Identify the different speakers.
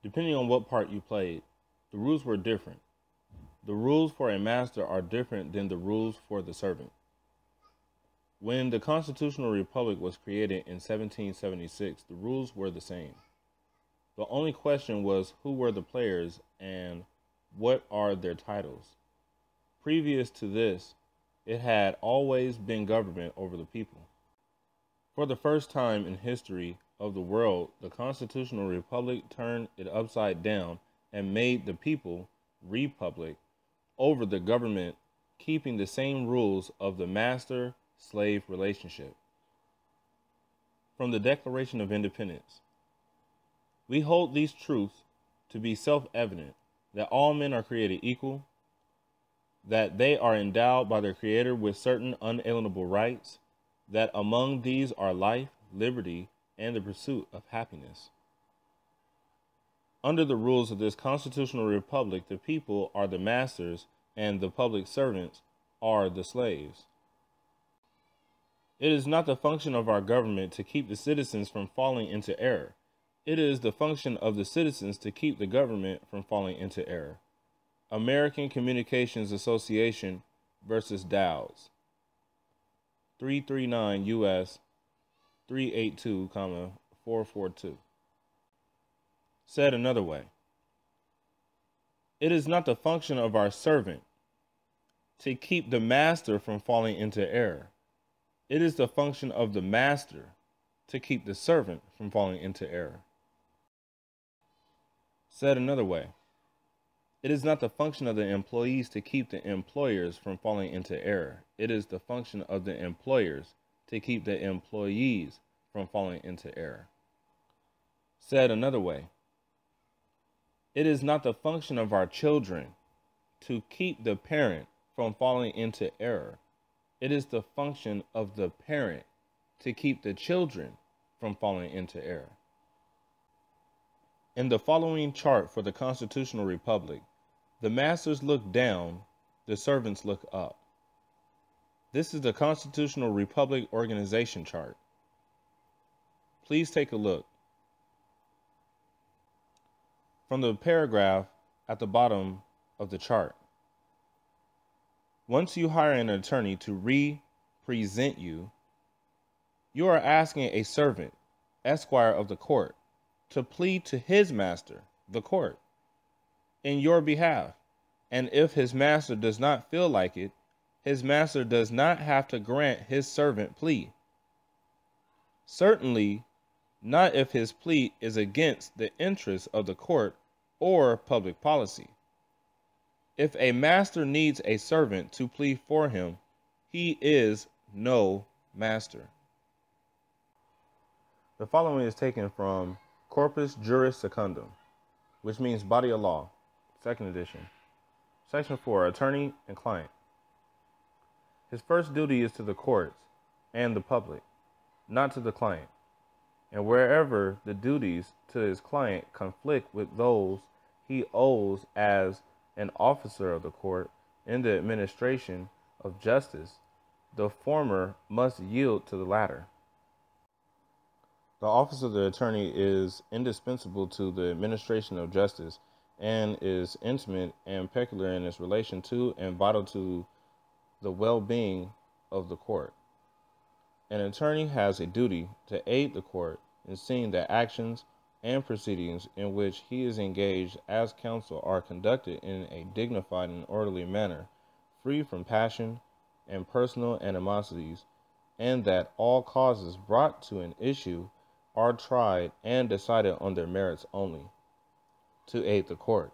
Speaker 1: Depending on what part you played, the rules were different. The rules for a master are different than the rules for the servant. When the Constitutional Republic was created in 1776, the rules were the same. The only question was who were the players and what are their titles. Previous to this, it had always been government over the people. For the first time in history of the world, the Constitutional Republic turned it upside down and made the people, republic, over the government, keeping the same rules of the master-slave relationship. From the Declaration of Independence, we hold these truths to be self-evident, that all men are created equal, that they are endowed by their Creator with certain unalienable rights, that among these are life, liberty, and the pursuit of happiness. Under the rules of this constitutional republic, the people are the masters and the public servants are the slaves. It is not the function of our government to keep the citizens from falling into error. It is the function of the citizens to keep the government from falling into error. American Communications Association versus Dowds, 339 U.S. 382, 442. Said another way, it is not the function of our servant to keep the master from falling into error. It is the function of the master to keep the servant from falling into error. Said another way, it is not the function of the employees to keep the employers from falling into error. It is the function of the employers to keep the employees from falling into error. Said another way, it is not the function of our children to keep the parent from falling into error. It is the function of the parent to keep the children from falling into error. In the following chart for the Constitutional Republic, the masters look down, the servants look up. This is the Constitutional Republic organization chart. Please take a look. From the paragraph at the bottom of the chart. Once you hire an attorney to represent you, you are asking a servant, esquire of the court, to plead to his master, the court, in your behalf. And if his master does not feel like it, his master does not have to grant his servant plea. Certainly not if his plea is against the interests of the court or public policy. If a master needs a servant to plead for him, he is no master. The following is taken from Corpus Juris Secundum, which means body of law, 2nd edition. Section 4, attorney and client. His first duty is to the courts and the public, not to the client. And wherever the duties to his client conflict with those he owes as an officer of the court in the administration of justice, the former must yield to the latter. The office of the attorney is indispensable to the administration of justice and is intimate and peculiar in its relation to and vital to the well-being of the court. An attorney has a duty to aid the court in seeing that actions and proceedings in which he is engaged as counsel are conducted in a dignified and orderly manner, free from passion and personal animosities, and that all causes brought to an issue are tried and decided on their merits only. To aid the court.